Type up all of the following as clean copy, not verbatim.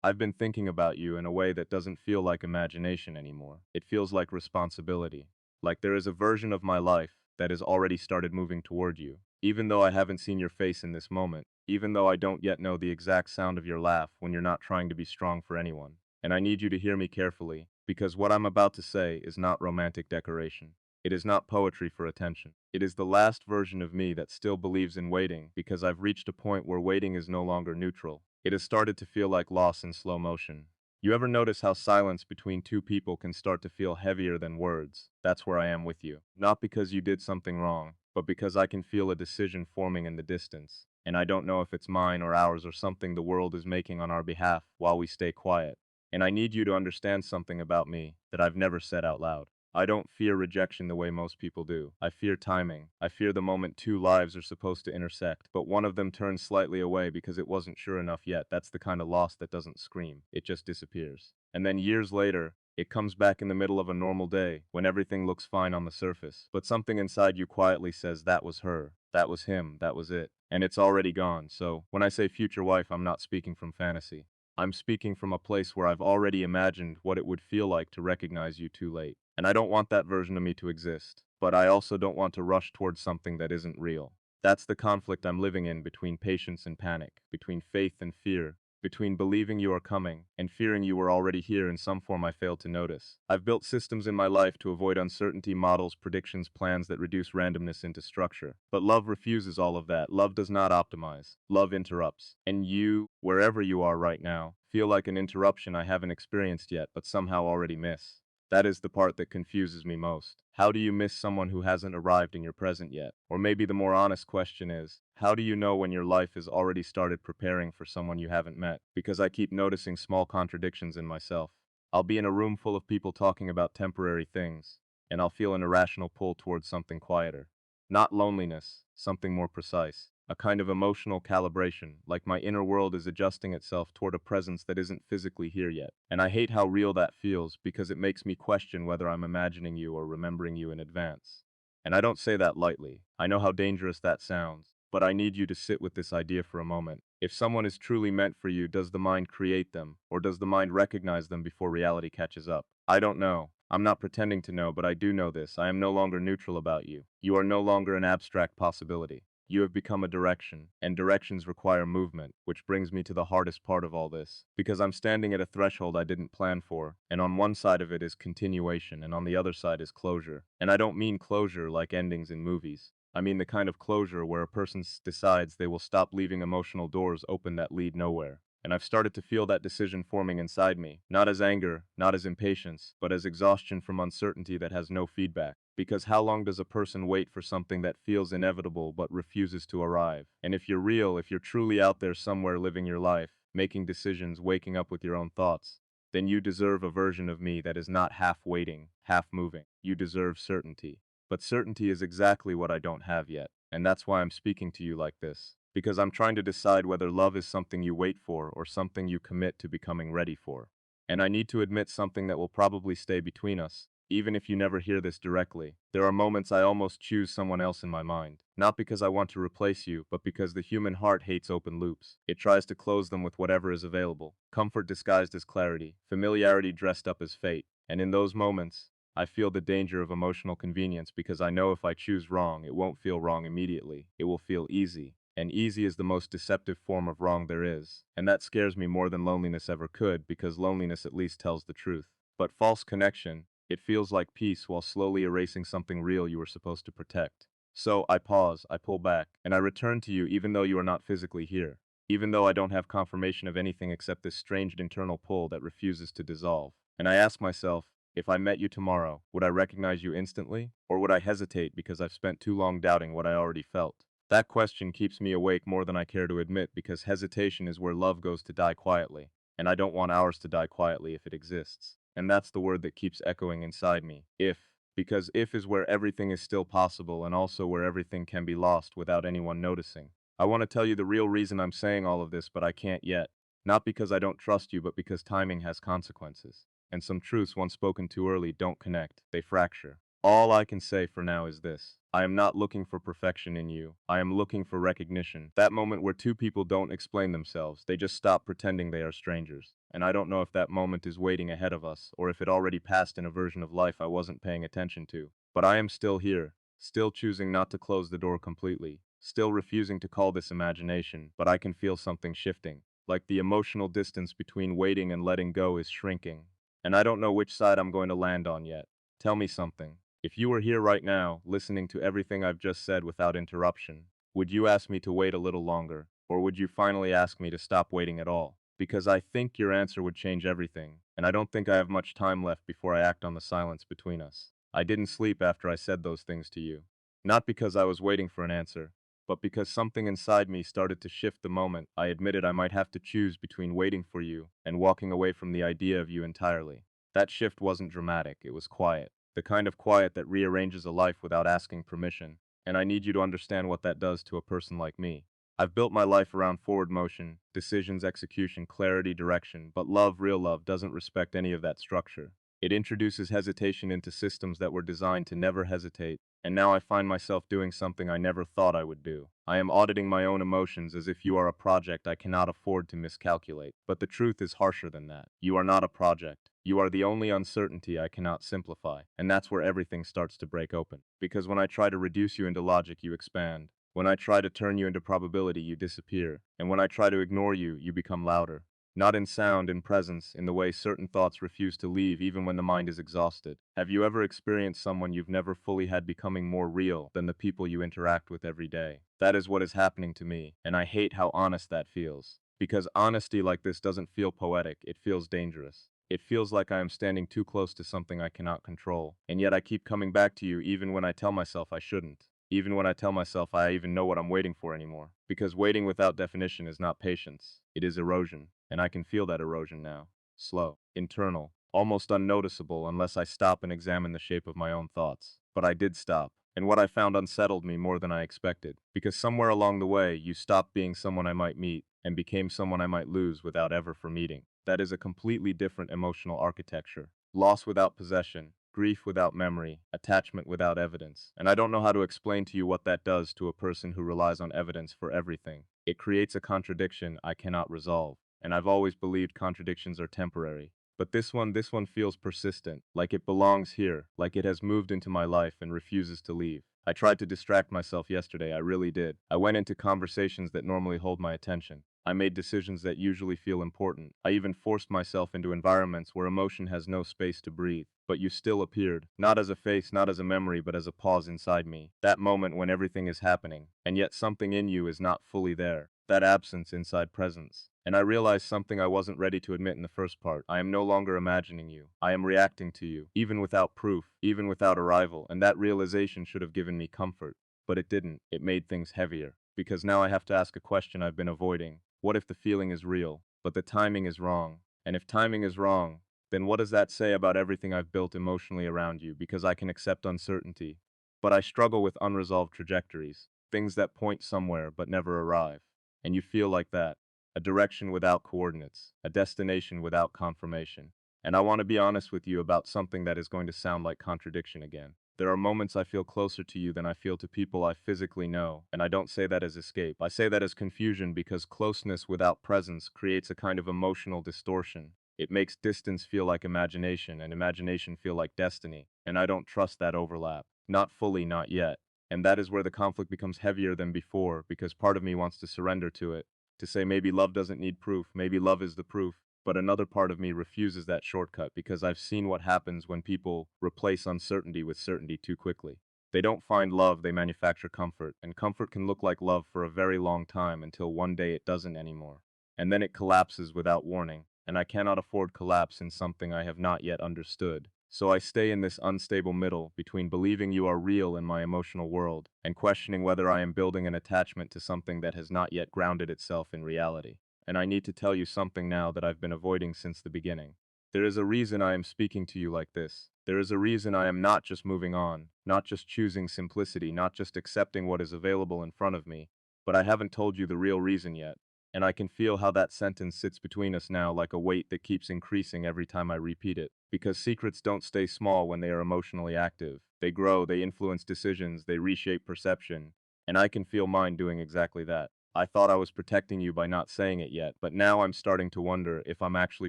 I've been thinking about you in a way that doesn't feel like imagination anymore. It feels like responsibility. Like there is a version of my life that has already started moving toward you. Even though I haven't seen your face in this moment, even though I don't yet know the exact sound of your laugh when you're not trying to be strong for anyone. And I need you to hear me carefully, because what I'm about to say is not romantic decoration. It is not poetry for attention. It is the last version of me that still believes in waiting because I've reached a point where waiting is no longer neutral. It has started to feel like loss in slow motion. You ever notice how silence between two people can start to feel heavier than words? That's where I am with you. Not because you did something wrong, but because I can feel a decision forming in the distance. And I don't know if it's mine or ours or something the world is making on our behalf while we stay quiet. And I need you to understand something about me that I've never said out loud. I don't fear rejection the way most people do. I fear timing. I fear the moment two lives are supposed to intersect, but one of them turns slightly away because it wasn't sure enough yet. That's the kind of loss that doesn't scream. It just disappears. And then years later, it comes back in the middle of a normal day, when everything looks fine on the surface. But something inside you quietly says that was her, that was him, that was it. And it's already gone. So, when I say future wife, I'm not speaking from fantasy. I'm speaking from a place where I've already imagined what it would feel like to recognize you too late. And I don't want that version of me to exist. But I also don't want to rush towards something that isn't real. That's the conflict I'm living in between patience and panic, between faith and fear, between believing you are coming and fearing you were already here in some form I failed to notice. I've built systems in my life to avoid uncertainty, models, predictions, plans that reduce randomness into structure. But love refuses all of that. Love does not optimize. Love interrupts. And you, wherever you are right now, feel like an interruption I haven't experienced yet but somehow already miss. That is the part that confuses me most. How do you miss someone who hasn't arrived in your present yet? Or maybe the more honest question is, how do you know when your life has already started preparing for someone you haven't met? Because I keep noticing small contradictions in myself. I'll be in a room full of people talking about temporary things, and I'll feel an irrational pull towards something quieter. Not loneliness, something more precise. A kind of emotional calibration, like my inner world is adjusting itself toward a presence that isn't physically here yet. And I hate how real that feels because it makes me question whether I'm imagining you or remembering you in advance. And I don't say that lightly. I know how dangerous that sounds, but I need you to sit with this idea for a moment. If someone is truly meant for you, does the mind create them, or does the mind recognize them before reality catches up? I don't know. I'm not pretending to know, but I do know this. I am no longer neutral about you. You are no longer an abstract possibility. You have become a direction, and directions require movement, which brings me to the hardest part of all this. Because I'm standing at a threshold I didn't plan for, and on one side of it is continuation, and on the other side is closure. And I don't mean closure like endings in movies. I mean the kind of closure where a person decides they will stop leaving emotional doors open that lead nowhere. And I've started to feel that decision forming inside me, not as anger, not as impatience, but as exhaustion from uncertainty that has no feedback. Because how long does a person wait for something that feels inevitable but refuses to arrive? And if you're real, if you're truly out there somewhere living your life, making decisions, waking up with your own thoughts, then you deserve a version of me that is not half waiting, half moving. You deserve certainty. But certainty is exactly what I don't have yet, and that's why I'm speaking to you like this. Because I'm trying to decide whether love is something you wait for or something you commit to becoming ready for. And I need to admit something that will probably stay between us, even if you never hear this directly. There are moments I almost choose someone else in my mind. Not because I want to replace you, but because the human heart hates open loops. It tries to close them with whatever is available. Comfort disguised as clarity, familiarity dressed up as fate. And in those moments, I feel the danger of emotional convenience because I know if I choose wrong, it won't feel wrong immediately. It will feel easy. And easy is the most deceptive form of wrong there is. And that scares me more than loneliness ever could because loneliness at least tells the truth. But false connection, it feels like peace while slowly erasing something real you were supposed to protect. So I pause, I pull back, and I return to you even though you are not physically here. Even though I don't have confirmation of anything except this strange internal pull that refuses to dissolve. And I ask myself, if I met you tomorrow, would I recognize you instantly? Or would I hesitate because I've spent too long doubting what I already felt? That question keeps me awake more than I care to admit because hesitation is where love goes to die quietly, and I don't want ours to die quietly if it exists. And that's the word that keeps echoing inside me. If. Because if is where everything is still possible and also where everything can be lost without anyone noticing. I want to tell you the real reason I'm saying all of this, but I can't yet. Not because I don't trust you, but because timing has consequences. And some truths once spoken too early don't connect, they fracture. All I can say for now is this. I am not looking for perfection in you. I am looking for recognition. That moment where two people don't explain themselves, they just stop pretending they are strangers. and I don't know if that moment is waiting ahead of us, or if it already passed in a version of life I wasn't paying attention to. But I am still here, still choosing not to close the door completely, still refusing to call this imagination, but I can feel something shifting, like the emotional distance between waiting and letting go is shrinking. And I don't know which side I'm going to land on yet. Tell me something. If you were here right now, listening to everything I've just said without interruption, would you ask me to wait a little longer, or would you finally ask me to stop waiting at all? Because I think your answer would change everything, and I don't think I have much time left before I act on the silence between us. I didn't sleep after I said those things to you. Not because I was waiting for an answer, but because something inside me started to shift the moment I admitted I might have to choose between waiting for you and walking away from the idea of you entirely. That shift wasn't dramatic, it was quiet. The kind of quiet that rearranges a life without asking permission. And I need you to understand what that does to a person like me. I've built my life around forward motion, decisions, execution, clarity, direction, but love, real love, doesn't respect any of that structure. It introduces hesitation into systems that were designed to never hesitate, and now I find myself doing something I never thought I would do. I am auditing my own emotions as if you are a project I cannot afford to miscalculate. But the truth is harsher than that. You are not a project. You are the only uncertainty I cannot simplify, and that's where everything starts to break open. Because when I try to reduce you into logic, you expand. When I try to turn you into probability, you disappear. And when I try to ignore you, you become louder. Not in sound, in presence, in the way certain thoughts refuse to leave even when the mind is exhausted. Have you ever experienced someone you've never fully had becoming more real than the people you interact with every day? That is what is happening to me, and I hate how honest that feels. Because honesty like this doesn't feel poetic, it feels dangerous. It feels like I am standing too close to something I cannot control, and yet I keep coming back to you even when I tell myself I shouldn't. Even when I tell myself I even know what I'm waiting for anymore. Because waiting without definition is not patience, it is erosion, and I can feel that erosion now. Slow, internal, almost unnoticeable unless I stop and examine the shape of my own thoughts. But I did stop, and what I found unsettled me more than I expected, because somewhere along the way you stopped being someone I might meet and became someone I might lose without ever for meeting. That is a completely different emotional architecture. Loss without possession, grief without memory, attachment without evidence. And I don't know how to explain to you what that does to a person who relies on evidence for everything. It creates a contradiction I cannot resolve. And I've always believed contradictions are temporary. But this one feels persistent, like it belongs here, like it has moved into my life and refuses to leave. I tried to distract myself yesterday, I really did. I went into conversations that normally hold my attention. I made decisions that usually feel important. I even forced myself into environments where emotion has no space to breathe. But you still appeared, not as a face, not as a memory, but as a pause inside me. That moment when everything is happening, and yet something in you is not fully there. That absence inside presence. And I realized something I wasn't ready to admit in the first part. I am no longer imagining you. I am reacting to you, even without proof, even without arrival, and that realization should have given me comfort. But it didn't. It made things heavier. Because now I have to ask a question I've been avoiding. What if the feeling is real, but the timing is wrong? And if timing is wrong, then what does that say about everything I've built emotionally around you? Because I can accept uncertainty, but I struggle with unresolved trajectories, things that point somewhere but never arrive. And you feel like that, a direction without coordinates, a destination without confirmation. And I want to be honest with you about something that is going to sound like contradiction again. There are moments I feel closer to you than I feel to people I physically know, and I don't say that as escape. I say that as confusion because closeness without presence creates a kind of emotional distortion. It makes distance feel like imagination, and imagination feel like destiny, and I don't trust that overlap. Not fully, not yet. And that is where the conflict becomes heavier than before, because part of me wants to surrender to it, to say maybe love doesn't need proof, maybe love is the proof. But another part of me refuses that shortcut because I've seen what happens when people replace uncertainty with certainty too quickly. They don't find love, they manufacture comfort, and comfort can look like love for a very long time until one day it doesn't anymore. And then it collapses without warning, and I cannot afford collapse in something I have not yet understood. So I stay in this unstable middle between believing you are real in my emotional world and questioning whether I am building an attachment to something that has not yet grounded itself in reality. And I need to tell you something now that I've been avoiding since the beginning. There is a reason I am speaking to you like this. There is a reason I am not just moving on, not just choosing simplicity, not just accepting what is available in front of me, but I haven't told you the real reason yet. And I can feel how that sentence sits between us now like a weight that keeps increasing every time I repeat it. Because secrets don't stay small when they are emotionally active. They grow, they influence decisions, they reshape perception. And I can feel mine doing exactly that. I thought I was protecting you by not saying it yet, but now I'm starting to wonder if I'm actually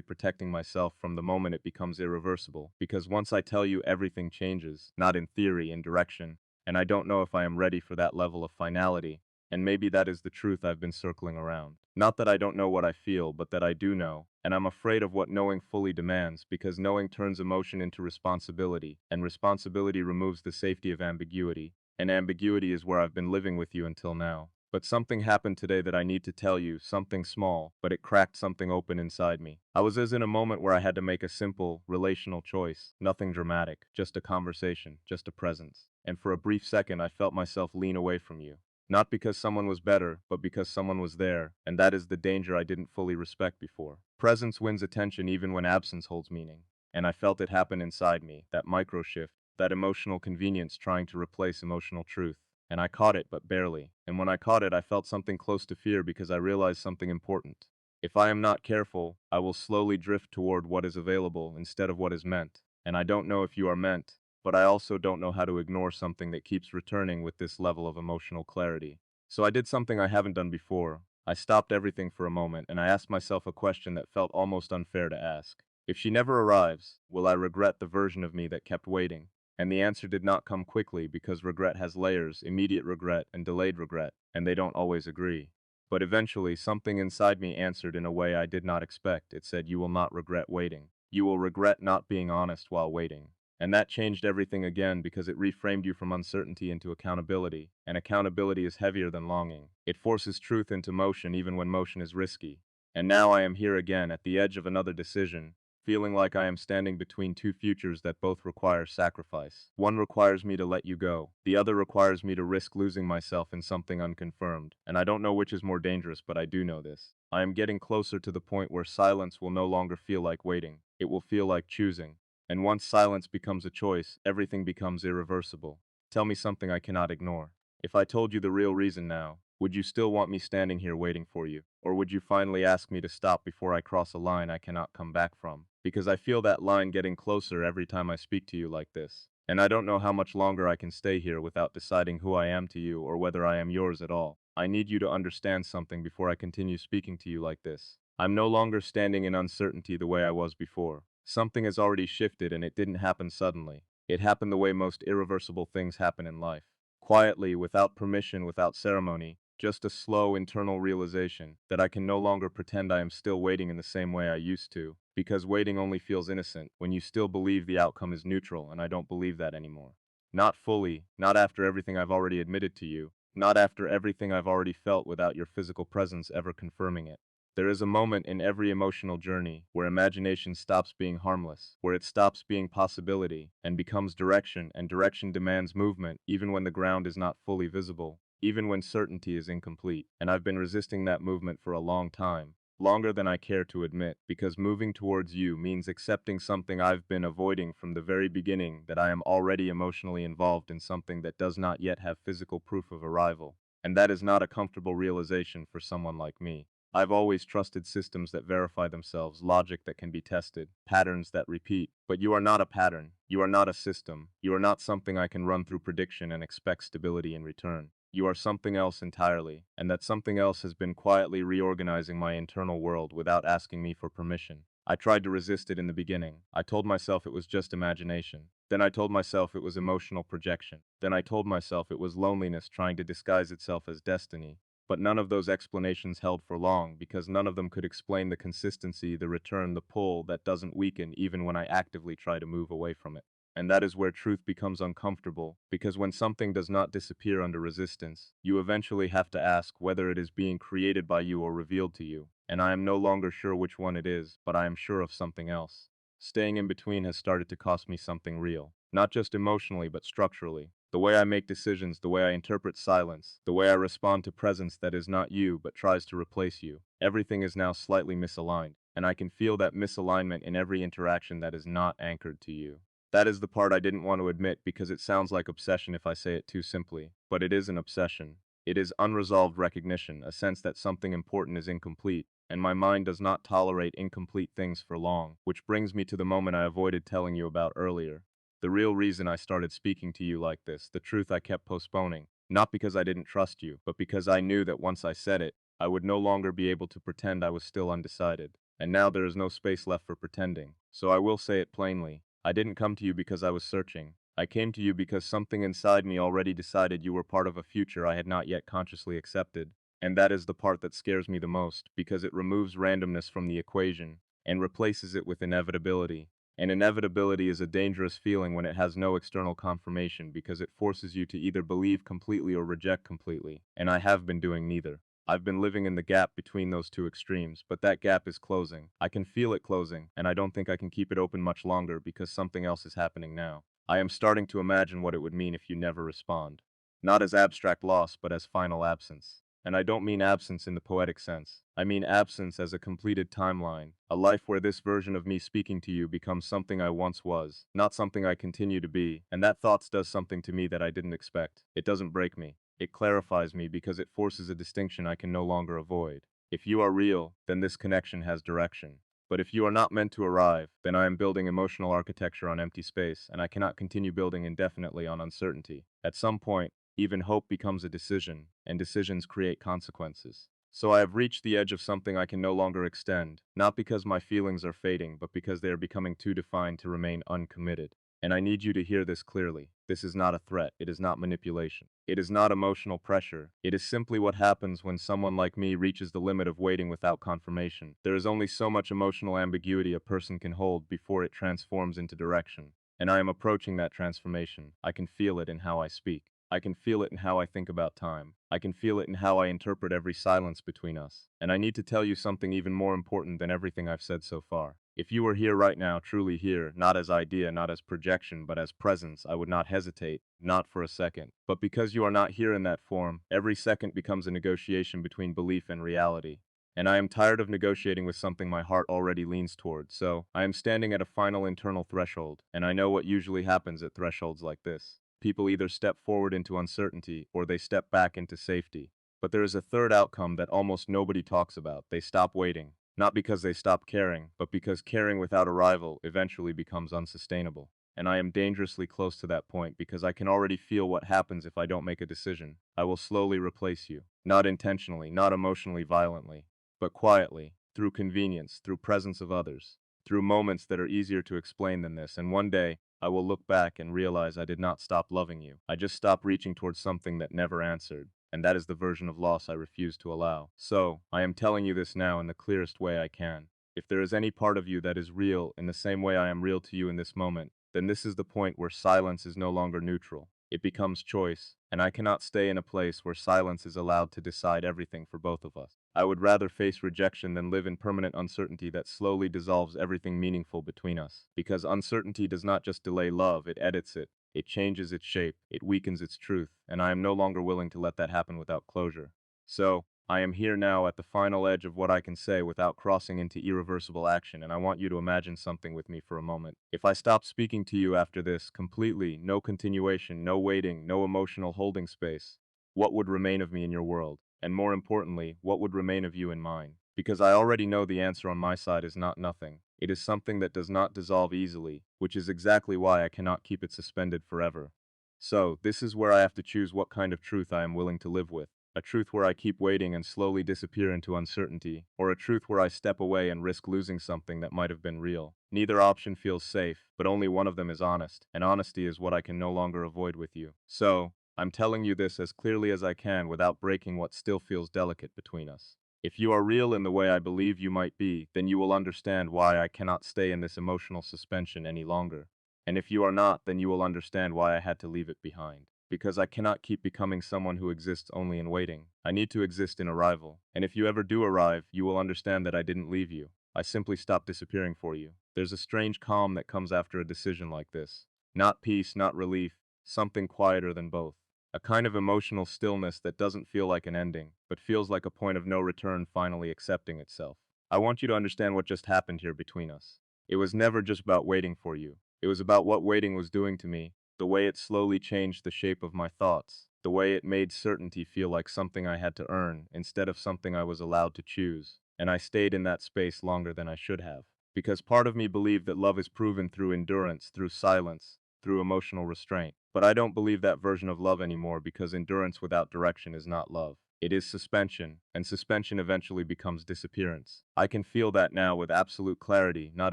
protecting myself from the moment it becomes irreversible, because once I tell you everything changes, not in theory, in direction, and I don't know if I am ready for that level of finality, and maybe that is the truth I've been circling around. Not that I don't know what I feel, but that I do know, and I'm afraid of what knowing fully demands, because knowing turns emotion into responsibility, and responsibility removes the safety of ambiguity, and ambiguity is where I've been living with you until now. But something happened today that I need to tell you, something small, but it cracked something open inside me. I was as in a moment where I had to make a simple, relational choice, nothing dramatic, just a conversation, just a presence. And for a brief second I felt myself lean away from you. Not because someone was better, but because someone was there, and that is the danger I didn't fully respect before. Presence wins attention even when absence holds meaning. And I felt it happen inside me, that micro shift, that emotional convenience trying to replace emotional truth. And I caught it, but barely. And when I caught it, I felt something close to fear because I realized something important. If I am not careful, I will slowly drift toward what is available instead of what is meant. And I don't know if you are meant, but I also don't know how to ignore something that keeps returning with this level of emotional clarity. So I did something I haven't done before. I stopped everything for a moment and I asked myself a question that felt almost unfair to ask. If she never arrives, will I regret the version of me that kept waiting? And the answer did not come quickly because regret has layers, immediate regret and delayed regret, and they don't always agree. But eventually, something inside me answered in a way I did not expect. It said, "You will not regret waiting. You will regret not being honest while waiting." And that changed everything again because it reframed you from uncertainty into accountability, and accountability is heavier than longing. It forces truth into motion even when motion is risky. And now I am here again at the edge of another decision, feeling like I am standing between two futures that both require sacrifice. One requires me to let you go. The other requires me to risk losing myself in something unconfirmed. And I don't know which is more dangerous, but I do know this. I am getting closer to the point where silence will no longer feel like waiting. It will feel like choosing. And once silence becomes a choice, everything becomes irreversible. Tell me something I cannot ignore. If I told you the real reason now, would you still want me standing here waiting for you? Or would you finally ask me to stop before I cross a line I cannot come back from? Because I feel that line getting closer every time I speak to you like this. And I don't know how much longer I can stay here without deciding who I am to you or whether I am yours at all. I need you to understand something before I continue speaking to you like this. I'm no longer standing in uncertainty the way I was before. Something has already shifted and it didn't happen suddenly. It happened the way most irreversible things happen in life. Quietly, without permission, without ceremony, just a slow internal realization that I can no longer pretend I am still waiting in the same way I used to, because waiting only feels innocent when you still believe the outcome is neutral, and I don't believe that anymore. Not fully, not after everything I've already admitted to you, not after everything I've already felt without your physical presence ever confirming it. There is a moment in every emotional journey where imagination stops being harmless, where it stops being possibility and becomes direction, and direction demands movement even when the ground is not fully visible, even when certainty is incomplete. And I've been resisting that movement for a long time, longer than I care to admit, because moving towards you means accepting something I've been avoiding from the very beginning, that I am already emotionally involved in something that does not yet have physical proof of arrival. And that is not a comfortable realization for someone like me. I've always trusted systems that verify themselves, logic that can be tested, patterns that repeat. But you are not a pattern. You are not a system. You are not something I can run through prediction and expect stability in return. You are something else entirely, and that something else has been quietly reorganizing my internal world without asking me for permission. I tried to resist it in the beginning. I told myself it was just imagination. Then I told myself it was emotional projection. Then I told myself it was loneliness trying to disguise itself as destiny. But none of those explanations held for long, because none of them could explain the consistency, the return, the pull that doesn't weaken even when I actively try to move away from it. And that is where truth becomes uncomfortable, because when something does not disappear under resistance, you eventually have to ask whether it is being created by you or revealed to you. And I am no longer sure which one it is, but I am sure of something else. Staying in between has started to cost me something real, not just emotionally but structurally. The way I make decisions, the way I interpret silence, the way I respond to presence that is not you but tries to replace you. Everything is now slightly misaligned, and I can feel that misalignment in every interaction that is not anchored to you. That is the part I didn't want to admit because it sounds like obsession if I say it too simply, but it is an obsession. It is unresolved recognition, a sense that something important is incomplete, and my mind does not tolerate incomplete things for long, which brings me to the moment I avoided telling you about earlier. The real reason I started speaking to you like this, the truth I kept postponing. Not because I didn't trust you, but because I knew that once I said it, I would no longer be able to pretend I was still undecided. And now there is no space left for pretending. So I will say it plainly. I didn't come to you because I was searching. I came to you because something inside me already decided you were part of a future I had not yet consciously accepted. And that is the part that scares me the most, because it removes randomness from the equation and replaces it with inevitability. And inevitability is a dangerous feeling when it has no external confirmation, because it forces you to either believe completely or reject completely. And I have been doing neither. I've been living in the gap between those two extremes, but that gap is closing. I can feel it closing, and I don't think I can keep it open much longer because something else is happening now. I am starting to imagine what it would mean if you never respond. Not as abstract loss, but as final absence. And I don't mean absence in the poetic sense. I mean absence as a completed timeline, a life where this version of me speaking to you becomes something I once was, not something I continue to be, and that thoughts does something to me that I didn't expect. It doesn't break me. It clarifies me because it forces a distinction I can no longer avoid. If you are real, then this connection has direction. But if you are not meant to arrive, then I am building emotional architecture on empty space, and I cannot continue building indefinitely on uncertainty. At some point, even hope becomes a decision, and decisions create consequences. So I have reached the edge of something I can no longer extend, not because my feelings are fading, but because they are becoming too defined to remain uncommitted. And I need you to hear this clearly. This is not a threat. It is not manipulation. It is not emotional pressure. It is simply what happens when someone like me reaches the limit of waiting without confirmation. There is only so much emotional ambiguity a person can hold before it transforms into direction. And I am approaching that transformation. I can feel it in how I speak. I can feel it in how I think about time. I can feel it in how I interpret every silence between us. And I need to tell you something even more important than everything I've said so far. If you were here right now, truly here, not as idea, not as projection, but as presence, I would not hesitate, not for a second. But because you are not here in that form, every second becomes a negotiation between belief and reality. And I am tired of negotiating with something my heart already leans toward, so I am standing at a final internal threshold, and I know what usually happens at thresholds like this. People either step forward into uncertainty or they step back into safety. But there is a third outcome that almost nobody talks about. They stop waiting. Not because they stop caring, but because caring without arrival eventually becomes unsustainable. And I am dangerously close to that point because I can already feel what happens if I don't make a decision. I will slowly replace you. Not intentionally, not emotionally violently, but quietly, through convenience, through presence of others, through moments that are easier to explain than this. And one day, I will look back and realize I did not stop loving you. I just stopped reaching towards something that never answered. And that is the version of loss I refuse to allow. So, I am telling you this now in the clearest way I can. If there is any part of you that is real in the same way I am real to you in this moment, then this is the point where silence is no longer neutral. It becomes choice, and I cannot stay in a place where silence is allowed to decide everything for both of us. I would rather face rejection than live in permanent uncertainty that slowly dissolves everything meaningful between us. Because uncertainty does not just delay love, it edits it. It changes its shape, it weakens its truth, and I am no longer willing to let that happen without closure. So, I am here now at the final edge of what I can say without crossing into irreversible action, and I want you to imagine something with me for a moment. If I stopped speaking to you after this, completely, no continuation, no waiting, no emotional holding space, what would remain of me in your world? And more importantly, what would remain of you in mine? Because I already know the answer on my side is not nothing. It is something that does not dissolve easily, which is exactly why I cannot keep it suspended forever. So, this is where I have to choose what kind of truth I am willing to live with. A truth where I keep waiting and slowly disappear into uncertainty, or a truth where I step away and risk losing something that might have been real. Neither option feels safe, but only one of them is honest, and honesty is what I can no longer avoid with you. So, I'm telling you this as clearly as I can without breaking what still feels delicate between us. If you are real in the way I believe you might be, then you will understand why I cannot stay in this emotional suspension any longer. And if you are not, then you will understand why I had to leave it behind. Because I cannot keep becoming someone who exists only in waiting. I need to exist in arrival. And if you ever do arrive, you will understand that I didn't leave you. I simply stopped disappearing for you. There's a strange calm that comes after a decision like this. Not peace, not relief, something quieter than both. A kind of emotional stillness that doesn't feel like an ending, but feels like a point of no return finally accepting itself. I want you to understand what just happened here between us. It was never just about waiting for you. It was about what waiting was doing to me, the way it slowly changed the shape of my thoughts, the way it made certainty feel like something I had to earn instead of something I was allowed to choose. And I stayed in that space longer than I should have. Because part of me believed that love is proven through endurance, through silence, through emotional restraint. But I don't believe that version of love anymore because endurance without direction is not love. It is suspension, and suspension eventually becomes disappearance. I can feel that now with absolute clarity, not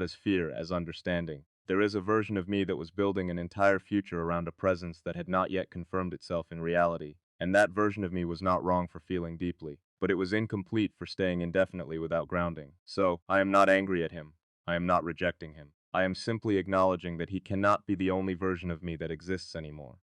as fear, as understanding. There is a version of me that was building an entire future around a presence that had not yet confirmed itself in reality. And that version of me was not wrong for feeling deeply, but it was incomplete for staying indefinitely without grounding. So, I am not angry at him. I am not rejecting him. I am simply acknowledging that he cannot be the only version of me that exists anymore.